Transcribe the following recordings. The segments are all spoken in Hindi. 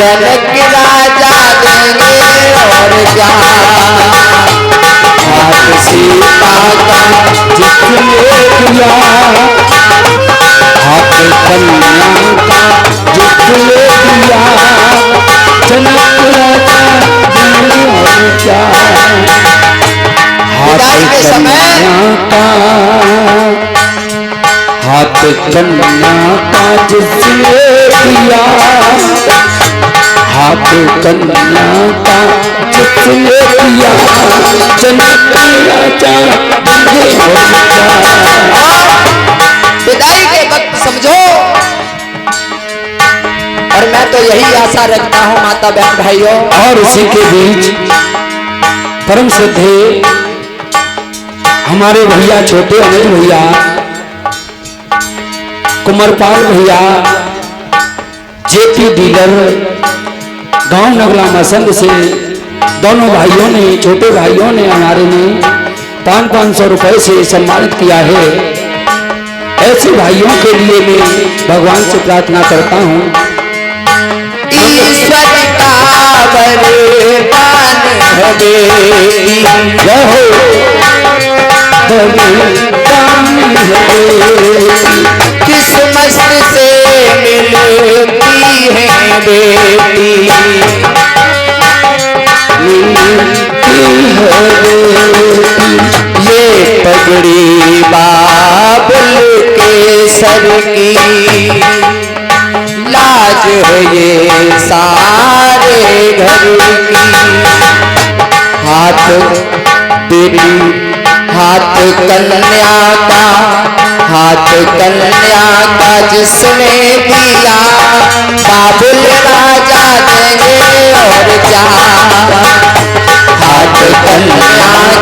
जनक राजा देंगे और क्या। हाथ सीता का जिसने दिया, हाथ कन्या का जिसने दिया, जनक राजा देंगे और क्या। हाथ कन्या का, हाथ कन्या का जिसने दिया, हाथ कन्या का जिसने दिया, जनक राजा देंगे और क्या। विदाई के वक्त समझो, और मैं तो यही आशा रखता हूं माता बहन भाइयों। और उसी के बीच परम श्रद्धेय हमारे भैया छोटे अनुज भैया, कुमारपाल भैया, जेपी डीलर गांव नगला मसंद से दोनों भाइयों ने, छोटे भाइयों ने हमारे ने 500 रुपए से सम्मानित किया है। ऐसे भाइयों के लिए मैं भगवान से प्रार्थना करता हूँ, ईश्वर का वरदान हमें रहो, किस्मत से मिलती है बेटी, ये पगड़ी बाबुल के सर की, लाज है ये सारे घर की। हाथ बेटी, हाथ कन्या का, हाथ कन्या का जिसने दिया, बाबुल राजा देंगे और क्या। हाथ कन्या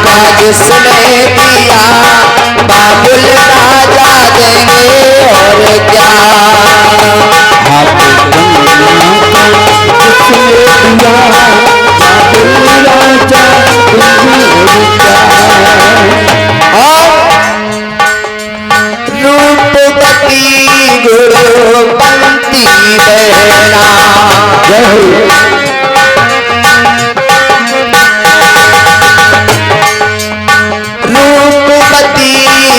का जिसने दिया, बाबुल राजा देंगे और क्या। हाथ कन्या का जिसने दिया, बाबुल राजा देंगे और क्या। रूपवती गुरुपंती बहना, रूपवती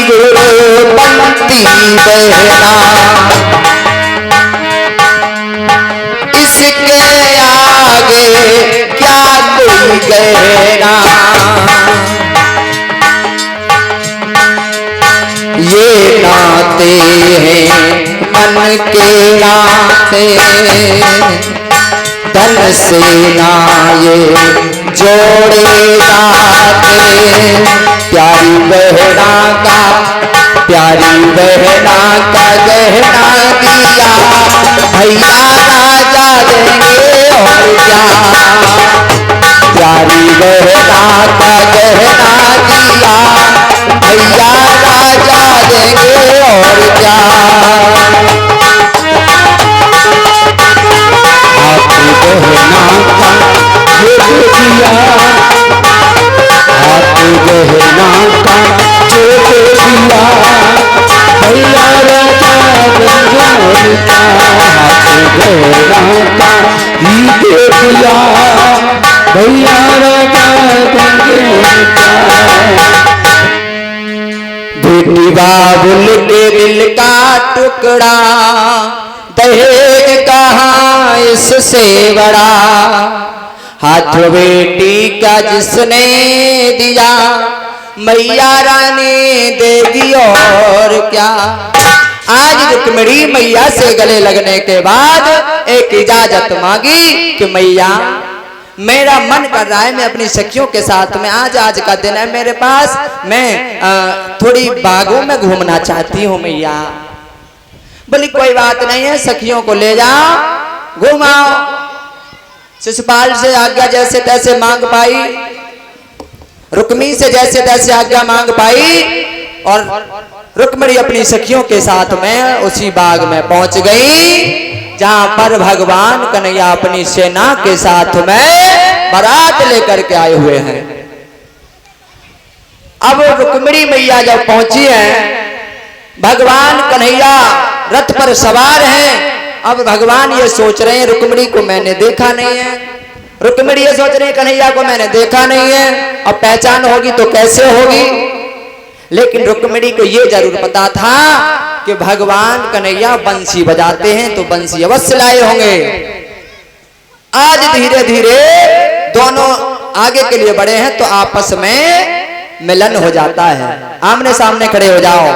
गुरुपंती बहना, इसके आगे क्या कोई गहना। ये नाते हैं मन के नाते, धन से ना ये जोड़े जाते। प्यारी बहना का, प्यारी बहना का गहना दिया, भैया राजा देंगे और क्या। प्यारी बहना का गहना दिया, भैया राजा देंगे और क्या। हाथ गहना का जो दिया, हाथ गहना का जो दिया, भैया राजा देंगे और क्या। हाथ गहना का ही दे दिया, भैया राजा देंगे और क्या। बेटी बाबुल के दिल का टुकड़ा, दहेज कहाँ इससे बड़ा। हाथ बेटी का जिसने दिया, मैया रानी देगी और क्या। आज रुक्मिणी मैया से गले लगने के बाद एक इजाजत मांगी कि मैया मेरा मन कर रहा है मैं अपनी सखियों के साथ में, आज का दिन है मेरे पास, मैं थोड़ी बागों में घूमना चाहती हूँ मैया। बोली कोई बात नहीं है, सखियों को ले जाओ घुमाओ। शिशुपाल से आज्ञा जैसे तैसे मांग पाई, रुक्मी से जैसे तैसे आज्ञा मांग पाई, और रुक्मिणी अपनी सखियों के साथ में उसी बाग में पहुंच गई जहां पर भगवान कन्हैया अपनी सेना के साथ में बारात लेकर के आए हुए हैं। अब रुक्मिणी मैया जब पहुंची हैं, भगवान कन्हैया रथ पर सवार हैं अब भगवान ये सोच रहे हैं रुक्मिणी को मैंने देखा नहीं है, रुक्मिणी ये सोच रहे हैं कन्हैया को मैंने देखा नहीं है, अब पहचान होगी तो कैसे होगी। लेकिन रुक्मिणी को ये जरूर पता था कि भगवान कन्हैया बंसी बजाते हैं तो बंसी अवश्य लाए होंगे। आज धीरे धीरे दोनों आगे के लिए बढ़े हैं तो आपस में मिलन हो जाता है। आमने सामने खड़े हो जाओ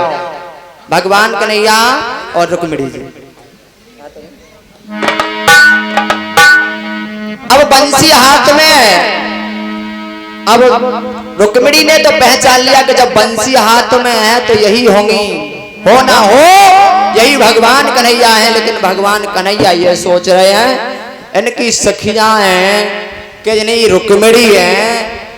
भगवान कन्हैया और रुक्मिणी जी। अब बंसी हाथ में है। अब रुक्मिणी ने तो पहचान लिया कि जब बंसी हाथ में है तो यही होंगी, हो ना हो यही भगवान कन्हैया हैं। लेकिन भगवान कन्हैया ये सोच रहे हैं इनकी सखियां हैं कि नहीं रुक्मिणी है,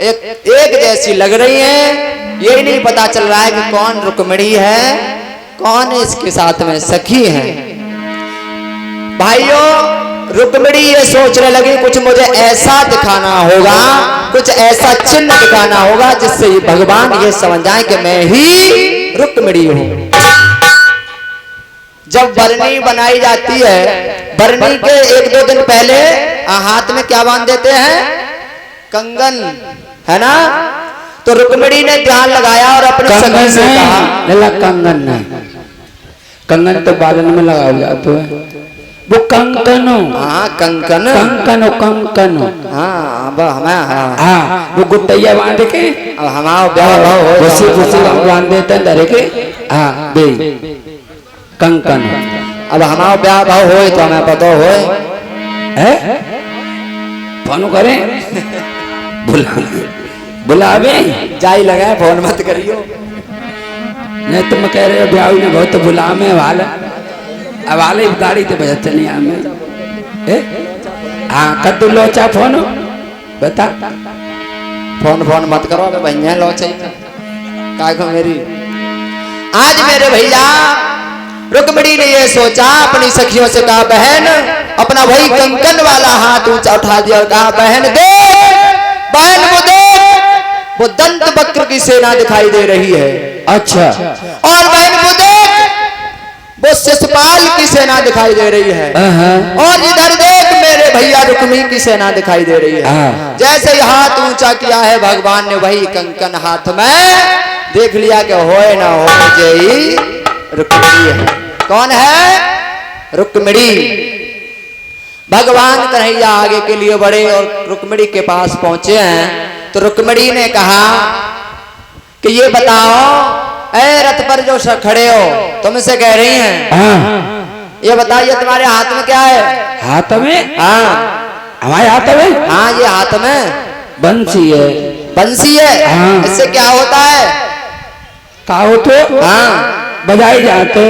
एक जैसी लग रही हैं। ये नहीं पता चल रहा है कि कौन रुक्मिणी है कौन इसके साथ में सखी है। भाइयों रुक्मिणी ये सोचने लगी कुछ मुझे ऐसा दिखाना होगा, कुछ ऐसा चिन्ह दिखाना होगा जिससे भगवान ये समझ जाए कि मैं ही रुक्मिणी हूं। जब बरनी बनाई जाती है, बरनी के 1-2 दिन पहले हाथ में क्या बांध देते हैं, कंगन, है ना। तो रुक्मिणी ने ध्यान लगाया और अपने सखी से कहा कंगन नहीं, कंगन तो बालन में लगा जाता है, वो कंकन। हाँ कंकन, कंकन कंकन। हाँ हमें हाँ वो गुट्टैया बांध के अब हमारा ब्याह हो बांध देते हैं धरे के। हाँ बे कंकन। अब हमारा ब्याह भाव हो तो हमें पता हो फोन करें बुलावे जाई लगा फोन मत करियो। नहीं तुम कह रहे हो ब्याह ने बहुत बुला में वाला अब वाले गाड़ी तो बजा चलिए हमें। हाँ कद्दू लोचा फोन बता फोन मत करो भैया लोचा काय को मेरी। आज मेरे भैया रुक्मिणी ने ये सोचा अपनी सखियों से कहा बहन अपना वही कंकन वाला हाथ ऊंचा उठा दिया और कहा बहन देख, बहन वो देख वो दंत वक्र की सेना दिखाई दे रही है। अच्छा और बहन वो देख वो शिशुपाल की सेना दिखाई दे रही है। और इधर देख मेरे भैया रुक्मिणी की सेना दिखाई दे रही है। जैसे ही हाथ ऊंचा किया है भगवान ने वही कंकन हाथ में देख लिया कि होए ना हो जय रुक्मिणी है। कौन है? रुक्मिणी। भगवान कन्हैया आगे के लिए बढ़े और रुक्मिणी के पास पहुंचे हैं तो रुक्मिणी ने कहा कि ये बताओ ऐ रथ पर जो खड़े हो तुमसे कह रही हैं ये बताइए तुम्हारे हाथ में क्या है? हाथ में? हाँ हमारे हाथ में? हाँ ये हाथ में बंसी है। बंसी है? हाँ। इससे क्या होता है? क्या होते? हाँ बजाई जाते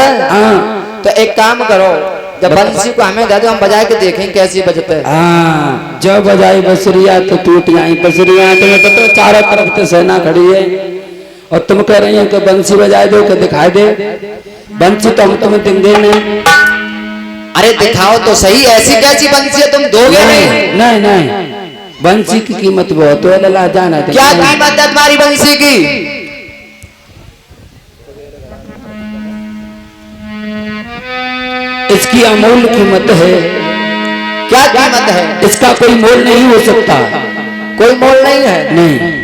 हैं। हाँ तो एक काम करो जब बंसी को हमें दे दो हम बजा के देखें कैसी बजते हैं। हाँ जब बजाई बसरिया तो टूट आई बसरिया। तुम्हें पता चारों तरफ से सेना खड़ी है और तुम कह रही हो कि बंसी बजाए दो कि दिखाई दे। बंसी तो हम तुम्हें देंगे नहीं। अरे दिखाओ तो सही ऐसी कैसी बंसी है तुम दोगे नहीं? नहीं बंसी की कीमत बहुत है लला जाना। क्या कीमत है तुम्हारी बंसी की? इसकी अमूल्य कीमत है। क्या कीमत है? इसका कोई मोल नहीं हो सकता। कोई मोल नहीं है? नहीं।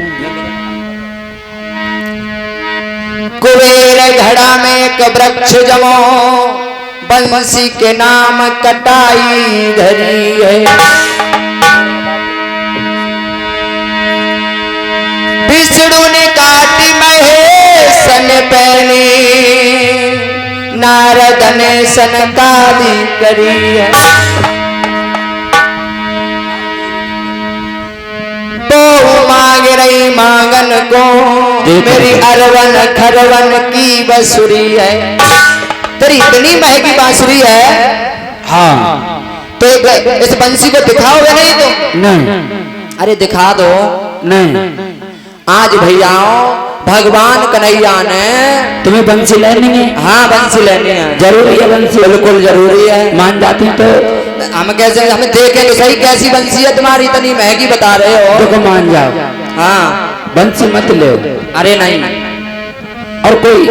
कुबेर घड़ा में एक वृक्ष जमो बंसी के नाम कटाई धरी है। विष्णु ने काटी महेश ने पहनी नारद ने सनकादि करी है। बहु मांग रही मांगन को मेरी अरवन खरवन की बंसुरी है। तेरी इतनी महंगी बांसुरी है। हाँ तो इस बंसी को दिखाओगे नहीं तुम? नहीं। अरे दिखा दो। नहीं। आज भैयाओं भगवान कन्हैया ने तुम्हें बंसी लेनी है? हाँ बंसी लेनी है। जरूरी है बंसी? बिल्कुल जरूरी है। मान जाती तो हम कैसे हमें देखे तो सही कैसी बंसी है तुम्हारी इतनी महंगी बता रहे हो। देखो मान जाओ। हाँ बंसी मत ले। अरे नहीं। और कोई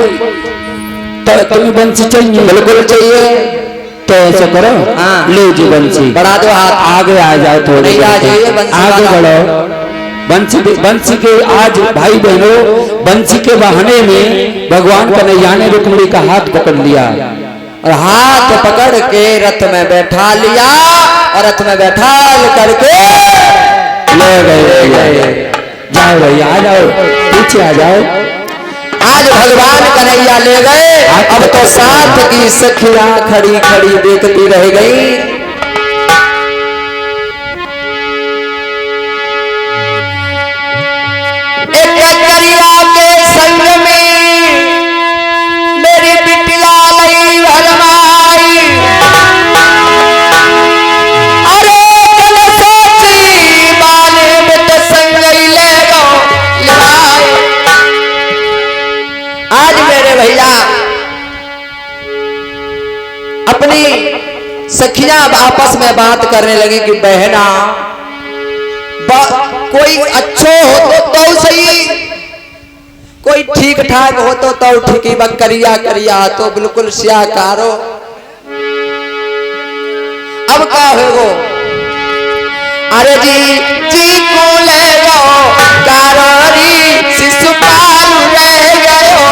तो तुम्हें बंसी चाहिए? बिल्कुल चाहिए। तो ऐसा करो, हाँ। ले जी बंसी, बढ़ा दो हाथ, आगे आ जाओ थोड़े, नहीं आ जाइए बंसी आगे वाला। बढ़ो। बंसी के आज भाई बहनों, बंसी के बहाने में भगवान कन्हैया ने रुक्मिणी का हाथ पकड़ लिया और हाथ पकड़ के रथ में बैठा लिया और रथ में बैठा करके ले गए। जाओ भैया, आ जाओ, पीछे आ जाओ। आज भगवान कन्हैया ले गए। अब तो साथ की सखियां खड़ी खड़ी देखती रह गई। एक करिया के संग में मेरी बिटिया लई भरमाई। अरे कल सोची बाले बिट संग ले गो लाई। आज मेरे भैया अपनी सखियां आपस में बात करने लगी कि बहना कोई अच्छो हो तो सही, कोई ठीक ठाक हो तो ठीक, करिया करिया तो बिल्कुल सियाकारो। अब क्या है वो, अरे जी को ले गो कारोरी शिशुपाल रह गयो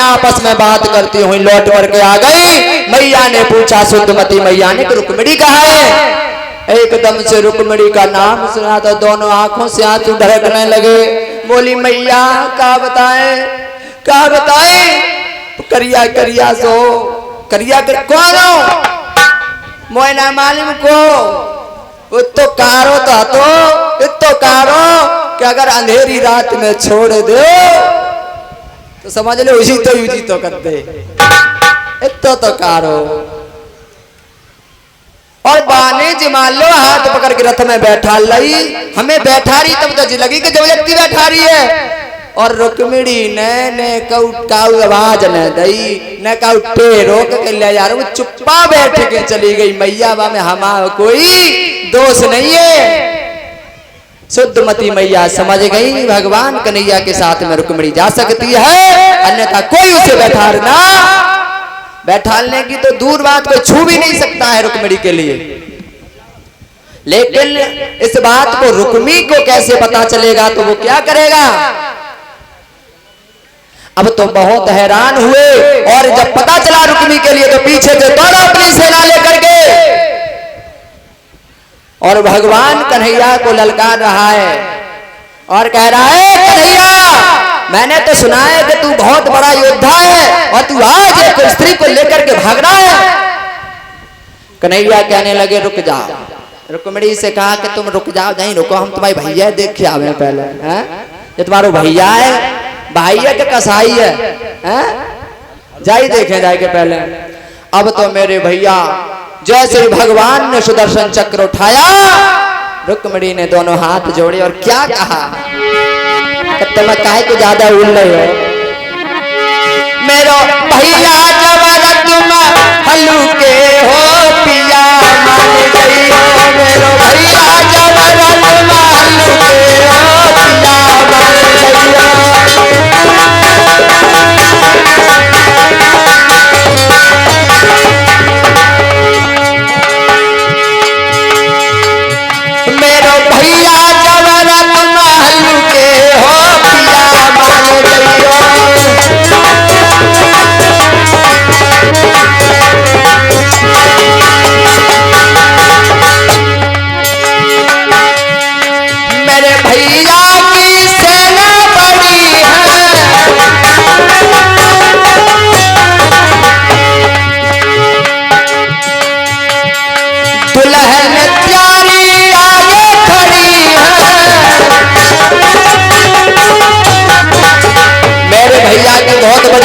आपस में बात करती हुई लौट करके आ गई। मैया ने पूछा, शुद्धमती मैया ने, रुक्मिणी कहाँ है? एकदम से रुक्मिणी का नाम सुना तो दोनों आंखों से आंसू ढरकने लगे। बोली मैया क्या बताए? करिया करिया सो करिया कर कौन हो? मोयना मालूम को तो कारो तो कारो कि अगर अंधेरी रात में छोड़ दो तो समझ लो उसी तो कर दे। इतो तो कारो और बाने मान लो हाथ पकड़ के रथ में बैठा लई, हमें बैठा रही तब तो लगी कि जबरदस्ती बैठा रही है। और रुक्मिणी ने काऊ आवाज न दई न काऊ रोक के ले जा रहा, चुप्पा बैठ के चली गई। मैया बा में हमारा कोई दोष नहीं है। शुद्धमती मैया समझ गई भगवान कन्हैया के साथ में रुक्मिणी जा सकती है, अन्यथा कोई उसे बैठालने की तो दूर बात, कोई छू भी नहीं सकता है रुक्मिणी के लिए। लेकिन इस बात को रुक्मी को कैसे पता चलेगा, तो वो क्या करेगा? अब तो बहुत हैरान हुए और जब पता चला रुक्मी के लिए तो पीछे से दौड़ा अपनी सेना लेकर के और भगवान कन्हैया को ललकार रहा है और कह रहा है, कन्हैया मैंने तो सुना है कि तू बहुत बड़ा योद्धा है और तू आज एक स्त्री को लेकर के भाग रहा है। कन्हैया कहने लगे रुक जाओ। रुक्मिणी से कहा कि तुम रुक जाओ, नहीं रुको, हम तुम्हारे भैया देख के आवे पहले। हैं ये तुम्हारा भैया है, भैया के कसाई है, जाई देखे जाए के पहले। अब तो मेरे भैया जैसे भगवान ने सुदर्शन चक्र उठाया, रुक्मिणी ने दोनों हाथ जोड़े और क्या कहा, तुम काहे को ज्यादा उड़ रहे हो? मेरो भैया जब तुम हल्लुके हो पिया मान गई हो, मेरो भैया जब तुम हल्लुके हो पिया मान गई हो। मेरो भैया जब तुम हल्लुके हो पिया मान गई हो।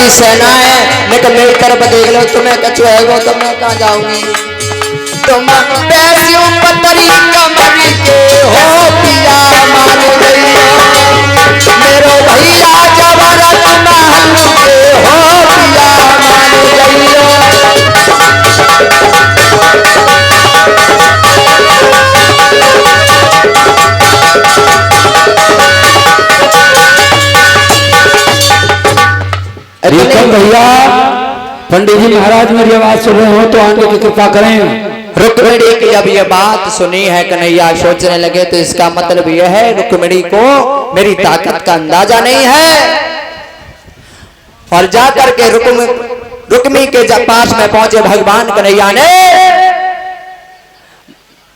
बड़ी सेना है, लेकिन मेरी तरफ देख लो, तुम्हें कछु है वो, तो मैं कहाँ जाऊंगी। तुम पैसियों पतरी कमर के हो पिया मान गई, मेरो भैया जबरत महल के हो पिया मान गई। रिकम भैया, पंडित जी महाराज मेरी आवाज सुन रहे हो तो आगे की कृपा करें। रुक्मिणी की जब ये बात सुनी है कन्हैया सोचने लगे, तो इसका मतलब यह है रुक्मिणी को मेरी ताकत का अंदाजा नहीं है। और जाकर के रुक्मी के जब पास में पहुंचे भगवान कन्हैया ने,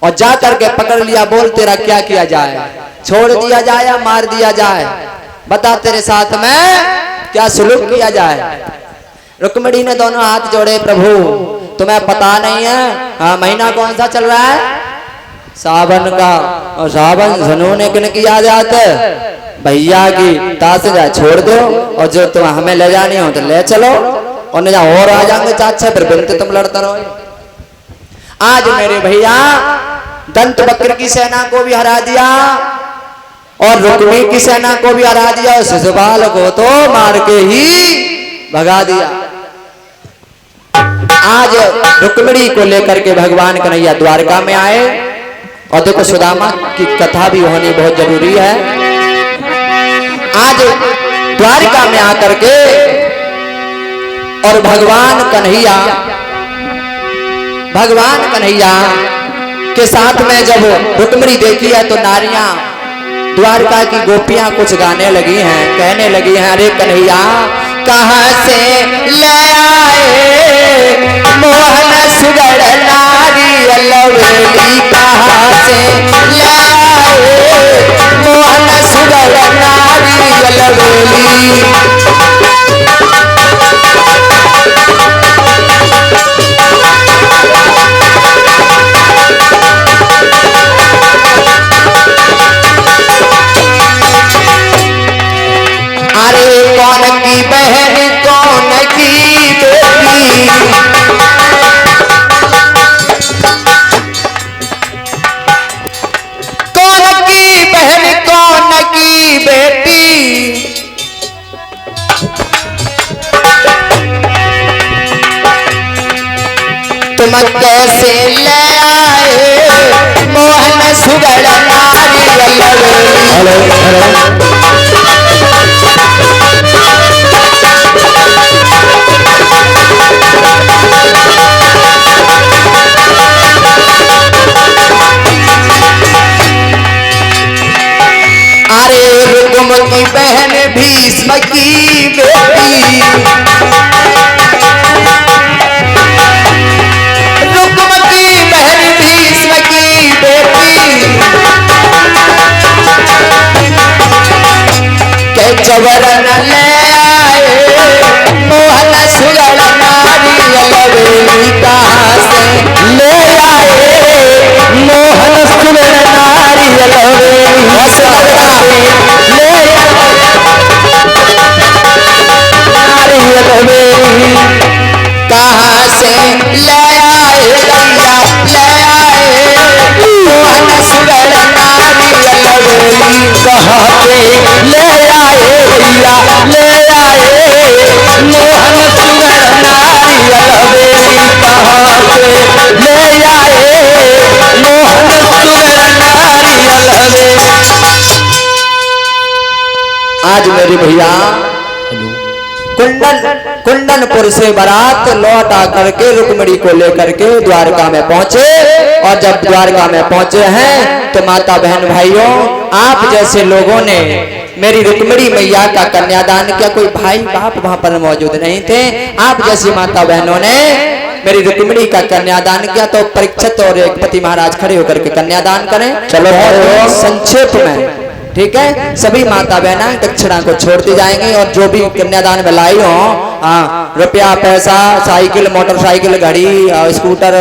और जाकर के पकड़ लिया, बोल तेरा क्या किया जाए, छोड़ दिया जाए या मार दिया जाए, बता तेरे साथ में क्या सुलूक किया जाए। रुक्मिणी ने दोनों हाथ जोड़े, प्रभु तुम्हें पता नहीं है हाँ महीना कौन सा चल रहा है, सावन का, और सावन झनूने किन किया जाता भैया की ताश जाए छोड़ दो, और जो तुम हमें ले जानी हो तो ले चलो, और न और आ जाएंगे चाचा, फिर बिनते तुम लड़ता रहो। आज मेरे भैया दंत बक्र की सेना को भी हरा दिया, और रुक्मी की सेना को भी हरा दिया, और शिशुपाल को तो मार के ही भगा दिया। आज रुक्मिणी को लेकर के भगवान कन्हैया द्वारका में आए, और देखो सुदामा की कथा भी होनी बहुत जरूरी है। आज द्वारका में आकर के और भगवान कन्हैया के साथ में जब रुक्मिणी देखी है, तो नारियां द्वारका की गोपियां कुछ गाने लगी हैं, कहने लगी हैं, अरे कन्हैया कहाँ से ले आए मोहन सुगड़ नारी लवेली, कहाँ से ले आए मोहन सुगड़ नारी लवेली। अरे कौन की बहन कौन की बेटी, कौन की बहन कौन की बेटी, तुम कैसे ले आए मोहन सुगड़ नारी लवेली। अरे रुक्म की बहन भीष्म की बेटी, रुक्म की बहन भीष्म की बेटी, के जबरन ले आए मोहन सुगड़ नारी लवेली, कहाँ से ले आए मोहन सुगड़ नारी लवेली, कहाँ से ले आए भैया, ले आए मोहन सुगड़ नारी लवेली, कहाँ से ले आए भैया, ले आए मोहन सुगड़ नारी लवेली, कहाँ से ले आए मोहन सुगड़ नारी लवेली। आज मेरे भैया कुंडनपुर से बारात लौट आकर के रुक्मिणी को लेकर के द्वारका में पहुंचे, और जब द्वारका में पहुंचे हैं तो माता बहन भाइयों, आप जैसे लोगों ने मेरी रुक्मिणी मैया का कन्यादान किया, कोई भाई बाप वहां पर मौजूद नहीं थे, आप जैसी माता बहनों ने मेरी रुक्मिणी का कन्यादान किया, तो परीक्षित और एक पति महाराज खड़े होकर के कन्यादान करें। चलो संक्षेप में, ठीक है, सभी माता बहना दक्षिणा को छोड़ती जाएंगी, और जो भी कन्यादान में लाई हो, हाँ रुपया पैसा साइकिल मोटरसाइकिल घड़ी स्कूटर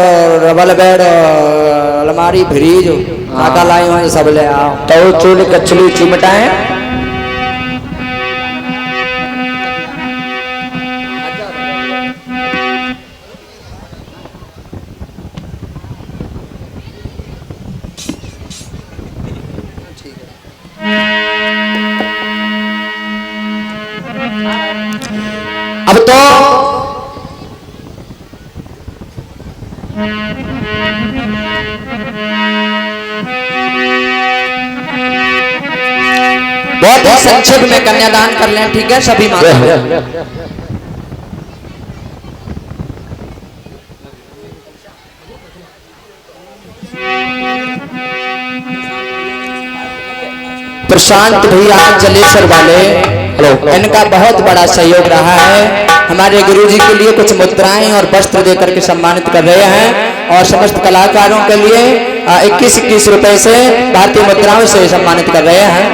रबल बेड अलमारी फ्रिज आका लाई हो सब ले आओ। तो चूल कचली चिमटाएं बहुत ही संक्षेप में कन्यादान कर लें, ठीक है सभी माता। प्रशांत भैया जलेसर वाले, इनका बहुत बड़ा सहयोग रहा है। हमारे गुरुजी के लिए कुछ मुद्राएं और वस्त्र देकर के सम्मानित कर रहे हैं और समस्त कलाकारों के लिए 21-21 रुपए से भारतीय मुद्राओं से सम्मानित कर रहे हैं।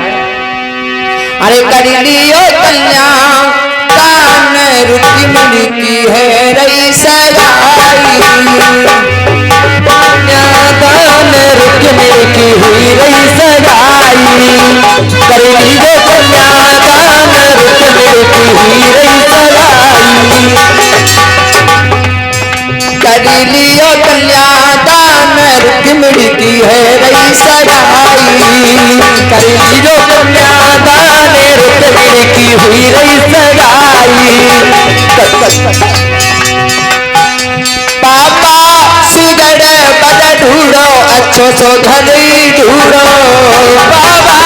अरे कर लियो कन्यादान रुक्मिणी की है रई सगाई, कन्यादान रुक्मिणी की हुई रही सगाई, कर लीजिए कन्यादान रुक्मिणी की हुई रही सगाई, कर लियो कन्यादान रुक्मिणी की है रई सगाई, कर लीजिए कन्यादान रुक्मिणी की हुई रही सगाई। पापा सुगड़ बद ढूंढो अच्छो सो घर ढूंढो, बाबा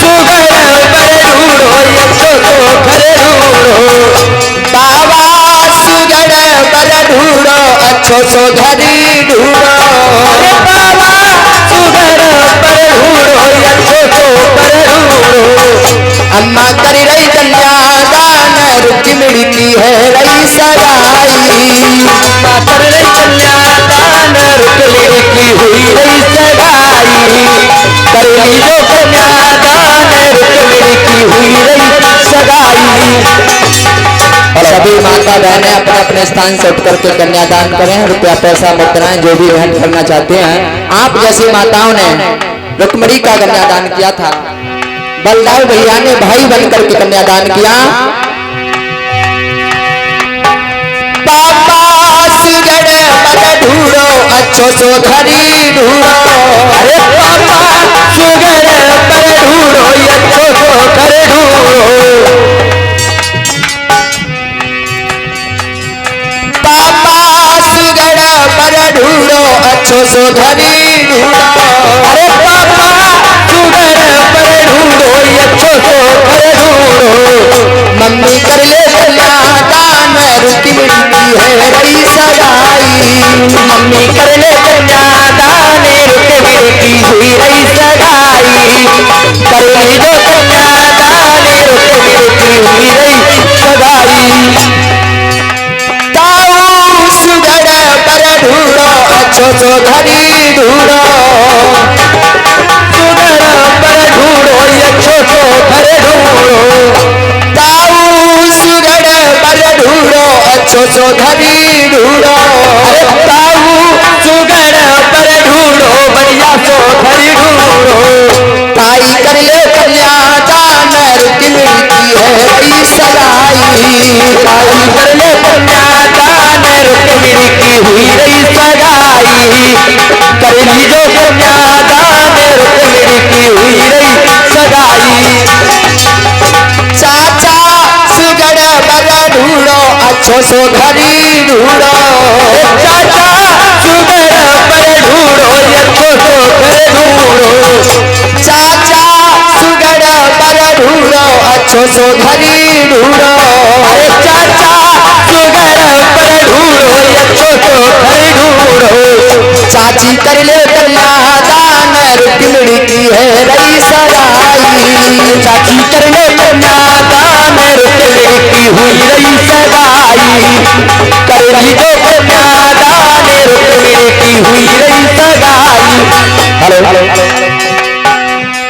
सुगर पर ढूंढो अच्छो तो घर ढूंढो, बाबा सुगड़ बद ढूंढो अच्छो सो घर ढूंढो, बाबा सुगर पर ढूंढो अच्छो तो घर ढूंढो, अम्मा कर रही कन्यादान रुक्मिणी की है रई सगाई, कर रही कन्यादान रुक्मिणी की हुई रही सगाई, कर लीजिए कन्यादान रुक्मिणी की हुई रही सगाई। सभी माता बहनें अपने अपने स्थान से उठ करके कन्यादान करें। रुपया पैसा मुद्राएं जो भी भेंट करना चाहते हैं। आप जैसी माताओं ने रुक्मिणी का कन्यादान किया था, बलदाऊ भैया ने भाई बनकर के कन्यादान किया। पापा सुगड़ बद ढूंढो अच्छो सो घरी ढूंढो, अरे पापा सुगर पर ढूंढो अच्छो तो घर ढूंढो, पापा सुगड़ बद ढूंढो अच्छो सो घरी ढूंढो, अरे पापा सुगर पर ढूंढो अच्छो तो घर ढूंढो, मम्मी कर ले कन्यादान रुक्मिणी की है रई सगाई, मम्मी कर ले कन्यादान रुक्मिणी की हुई रही सगाई, कर लीजिए कन्यादान रुक्मिणी की हुई रही सगाई। ताऊ सुगड़ पर ढूंढो अच्छो सो घरी ढूंढो, सुगर पर ढूंढो अच्छो तो घर ढूंढो, ताऊ सुगड़ पर ढूंढो अच्छो सो घरी ढूंढो, अरे ताऊ सुगर पर ढूंढो बढ़िया सो घर ढूंढो, ताई कर ले कन्यादान रुक्मिणी की है रई सगाई, ताई कर ले कन्यादान रुक्मिणी की हुई रही सगाई, कर लीजिए कन्यादान रुक्मिणी की हुई रही सगाई। चाचा सुगड़ पर ढूंढो अच्छो सो घरी ढूंढो, चाचा सुगर पर ढूंढो अच्छो तो घर ढूंढो, चाचा सुगड़ पर ढूंढो अच्छो सो घरी ढूंढो, अरे चाचा सुगर पर ढूंढो अच्छो तो घर ढूंढो, चाची कर ले कन्यादान रुक्मिणी की है रई सगाई, चाची कर ले कन्यादान रुक्मिणी की हुई रही सगाई, कर लीजिए कन्यादान रुक्मिणी की हुई रही सगाई।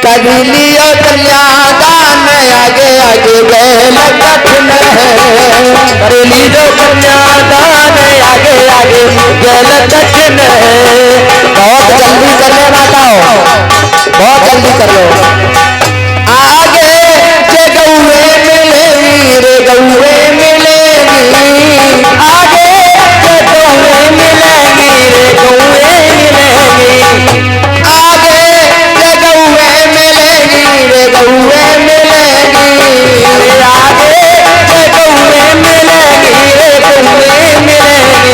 कर लियो कन्यादान आगे आगे बैल कठिन है, कर लीजिए कन्यादान आगे आगे गल कठिन है, बहुत जल्दी कर लो माताओं, बहुत जल्दी कर लो। आगे जे गौए मिलेगी रे गौए मिलेगी, आगे जे गौए मिलेंगी रे गौए मिलेंगी, आगे जे गौए मिलेगी रे गौए मिलेगी, आगे जे गौए मिलेंगी रे गौए मिलेंगी,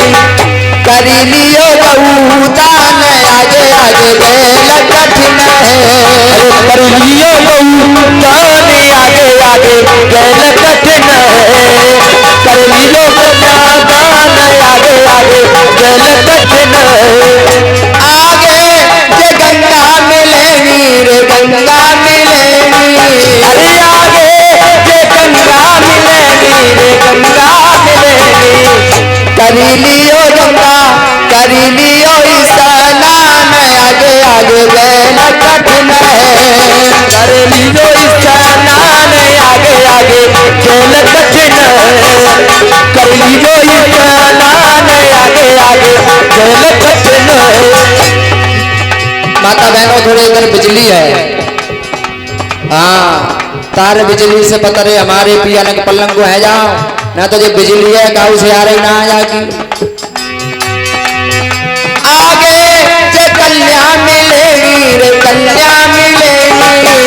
कर लियो गौए आगे गैल कठिन है। कर लियो कन्यादान आगे आगे गैल कठिन है। कर लियो कन्यादान आगे आगे गैल कठिन है। आगे जे गंगा मिलेगी रे गंगा मिलेगी। अरे आगे जे गंगा मिलेगी रे गंगा मिलेगी। करी लियो गंगा करी लियो स्नान आगे आगे गैल कठिन है। कर लियो स्नान आगे आगे गैल कठिन है। कर लियो स्नान आगे आगे गैल कठिन है। माता बहनों थोड़े इधर बिजली है। हाँ तार बिजली से पता रहे हमारे पिया लंग पलंग को है जाओ ना तो जो बिजली है गाँव से आ रही ना आ जाएगी। आगे जे कन्या मिलेगी रे कन्या मिलेगी।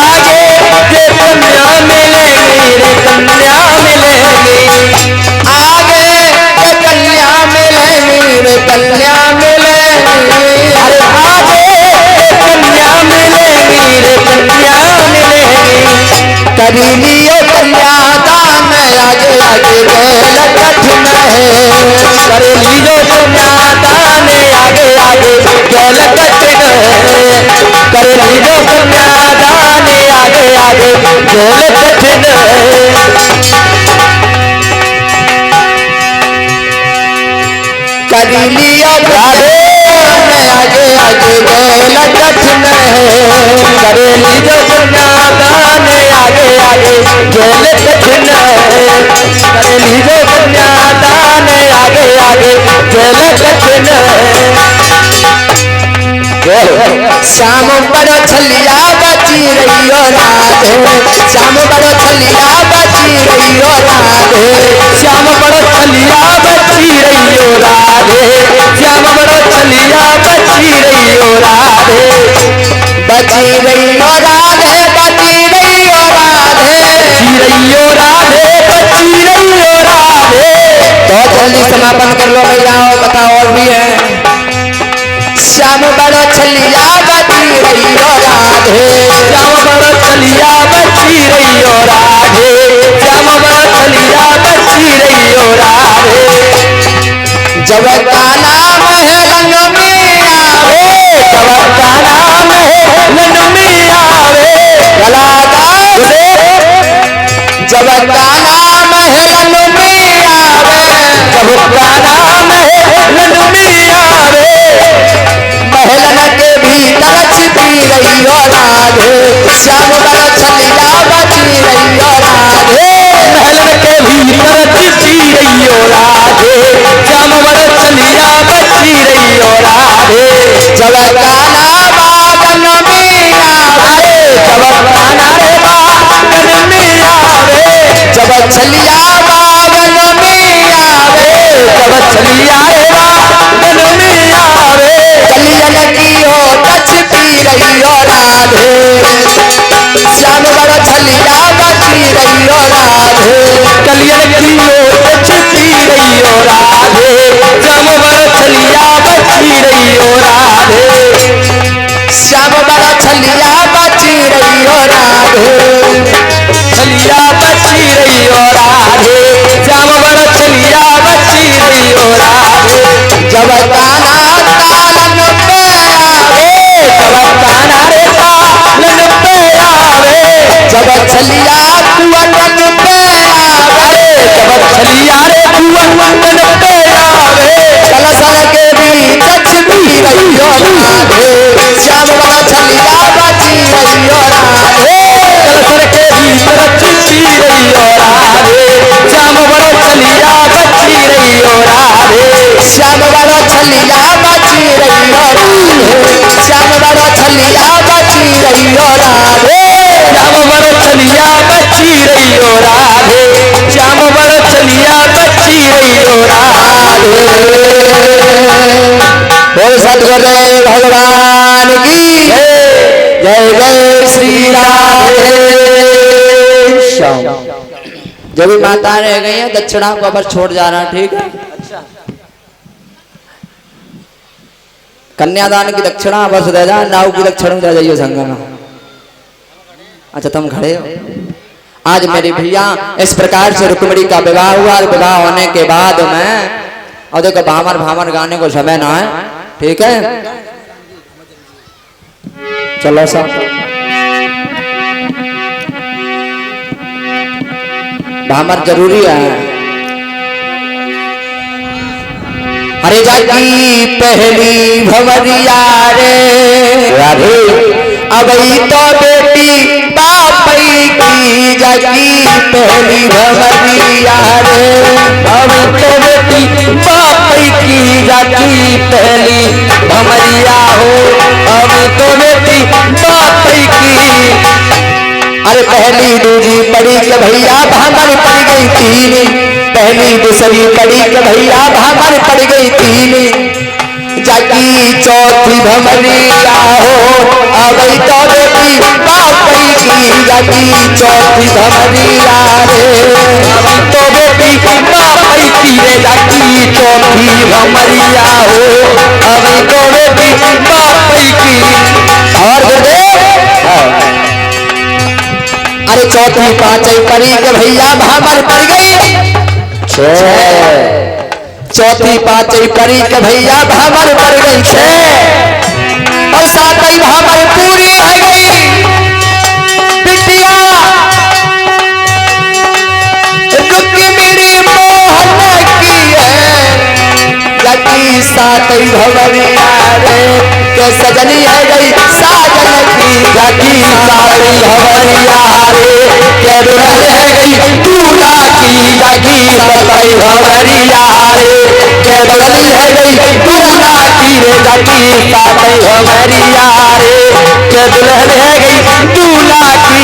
आगे जे कन्या मिलेगी रे कन्या मिलेगी। आगे जे कन्या मिलेगी रे कन्या मिलेगी। अरे आगे जे कन्या मिलेगी रे कन्या मिलेगी। करी लियो कन्यादान आगे आगे गैल कठिन है। कर लियो कन्यादान आगे आगे गैल कठिन है। कर लियो कन्यादान आगे आगे गैल कठिन है। करी लियो कन्यादान आगे आगे गैल कठिन है। कर लियो कन्यादान आगे आगे गैल कठिन है। कर लियो कन्यादान आगे आगे गैल कठिन है। श्याम बड़ो छलिया बची रहियो राधे। श्याम बड़ो छलिया बची रहियो राधे। श्याम बड़ो छलिया बची रहियो राधे। श्याम बड़ो छलिया बची रहियो राधे। बची रहियो राधे बची रहियो राधे। बची रहियो राधे बची रहियो राधे। तो जल्दी समापन कर लो भैया कथा और भी है। श्याम बड़ो छलिया बची रहियो राधे। श्याम बड़ो छलिया बची रहियो राधे। श्याम बड़ो छलिया बची रहियो राधे। जब काला महलन में आवे। जब काला महलन में आवे। कलाकार जब काला महलन में आवे। जब काला महलन में आवे। महलन के भीतर छिपी रहियो राधे। श्याम बड़ो छलिया बची रहियो राधे। महलन के भीतर छिपी रहियो राधे। श्याम बड़ो छलिया बची रहियो राधे। जब काला बागन में आवे। जब काला रे बागन में आवे। जब छलिया बागन में आवे। जब छलिया रे बागन में आवे। कलियन की ओट छिपी रहियो राधे। श्याम बड़ो छलिया बची रहियो राधे। कलियन की ओट छिपी रहियो राधे। श्याम बड़ो छलिया बची रहियो राधे। श्याम बड़ो छलिया बची रहियो राधे। छलिया बची रहियो राधे। श्याम बड़ो छलिया बची रहियो राधे। जब काना तालन पे आवे। जब काना रे तालन पे आवे। जब छलिया कुंवन पे आवे। जब छलिया रे कुंवन पे आवे। कलसन के बीच छिपी रहियो राधे। श्याम बड़ो छलिया बची रहियो राधे। कलसन के भीतर छिपी रहियो राधे। श्याम बड़ो छलिया बची रहियो राधे। श्याम बड़ो छलिया बची रहियो राधे। श्याम बड़ो छलिया बची रहियो राधे। श्याम बड़ो छलिया बची रहियो राधे। श्याम बड़ो छलिया बची रहियो राधे। बोल सद्गुरुदेव भगवान की जय। जय जय श्री राधे श्याम। जब भी माता रह गई है दक्षिणा को बस छोड़ जाना ठीक है। कन्यादान की दक्षिणा बस दे जा, नाव की दक्षिणा दे जाइए संग में। अच्छा तुम खड़े हो। आज मेरे भैया इस प्रकार से रुक्मिणी का विवाह हुआ और विवाह होने के बाद में और देखो भामर भामर गाने को समय ना है, ठीक है। चलो सब भामर जरूरी है। अरे जागी पहली भंवरिया रे राधे, अबई तो बेटी बापई की जागी पहली भंवरिया रे, अब तो बेटी बापई की जागी पहली भंवरिया हो, अब तो बेटी बापई की। अरे पहली दूजी पड़ी के भैया भामर पड़ गई तीन, पहली दूसरी पड़ी के भैया भामर पड़ गई तीन, जागी चौथी भंवरिया हो, अब तो बेटी बापई की जागी चौथी भंवरिया रे, अब तो बेटी बापई की रे जागी चौथी भंवरिया हो, अब तो बेटी बापई की। और अरे चौथी पांचवी पड़ी के भैया भामर पड़ गई, चौथी पांचवी पड़ी के भैया भामर पड़ गई 6, और सातवीं भामर पूरी रह गई बिटिया रुक्मिणी मोहन की है, जागी सातवीं भंवरिया रे, के सजनी है गई साजन की, जागी सातवीं भंवरिया रे, के दुल्हन है गई दूल्हा की, जागी सातवीं भंवरिया रे, के दुल्हन है गई दूल्हा की रे, जागी सातवीं भंवरिया रे, के दुल्हन है गई दूल्हा की।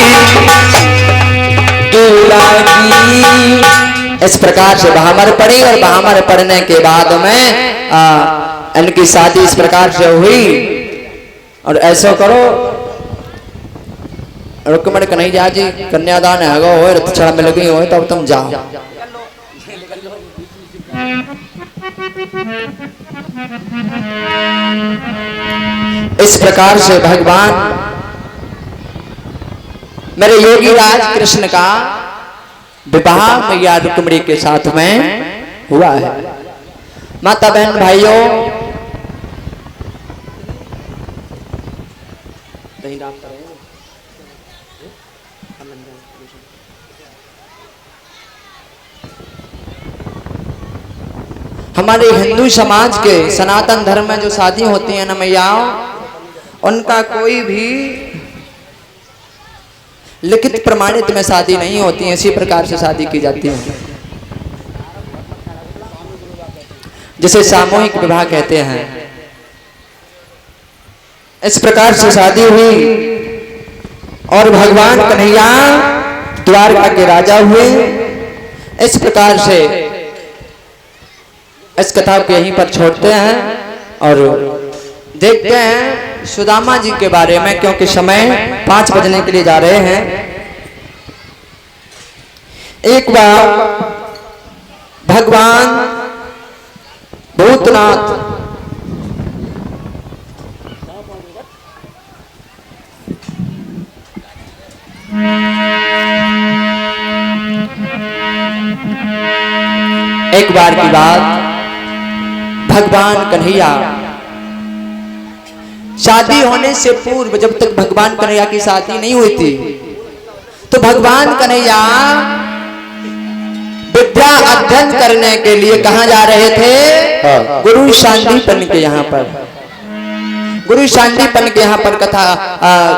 इस प्रकार से भामर पड़ी और भामर पड़ने के बाद में इनकी शादी इस प्रकार से हुई। और ऐसा करो रुक्मिणी कन्हैया जी कन्यादान है हो रथ छड़ा में लगी हो तब तुम जाओ। इस प्रकार से भगवान मेरे योगी राज कृष्ण का विवाह मैया रुक्मिणी के साथ में हुआ है। माता बहन भाइयों, हमारे हिंदू समाज के सनातन धर्म में जो शादी होती है ना मैयाओं, उनका कोई भी लिखित प्रमाणित में शादी नहीं होती है, इसी प्रकार से शादी की जाती है जिसे सामूहिक विवाह कहते हैं। इस प्रकार से शादी हुई और भगवान कन्हैया द्वारका के राजा हुए। इस प्रकार से इस कथा को यहीं पर छोड़ते हैं और देखते हैं सुदामा जी के बारे में, क्योंकि समय 5 बजने के लिए जा रहे हैं। एक बार भगवान भूतनाथ एक बार की बात, भगवान कन्हैया शादी होने से पूर्व जब तक भगवान कन्हैया की शादी नहीं हुई थी तो भगवान कन्हैया विद्या अध्ययन करने के लिए कहां जा रहे थे? गुरु शांतिपन के यहाँ पर, गुरु शांतिपन के यहाँ पर कथा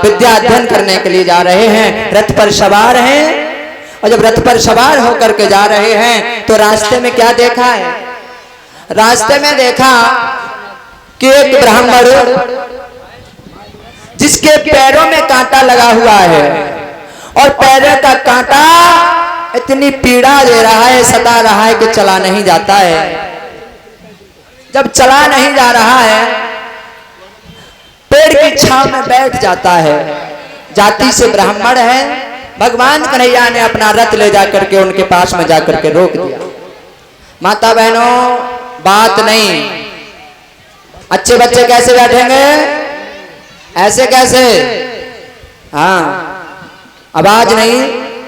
विद्या अध्ययन करने के लिए जा रहे हैं। रथ पर सवार हैं और जब रथ पर सवार होकर के जा रहे हैं तो रास्ते में क्या देखा है? रास्ते में देखा कि एक ब्राह्मण जिसके पैरों में कांटा लगा हुआ है और पैरों का कांटा इतनी पीड़ा दे रहा है, सता रहा है कि चला नहीं जाता है। जब चला नहीं जा रहा है पेड़ की छांव में बैठ जाता है। जाति से ब्राह्मण है। भगवान कन्हैया ने अपना रथ ले जाकर के उनके पास में जाकर के रोक दिया। माता बहनों, बात नहीं, अच्छे बच्चे कैसे बैठेंगे? ऐसे कैसे? हाँ, आवाज नहीं।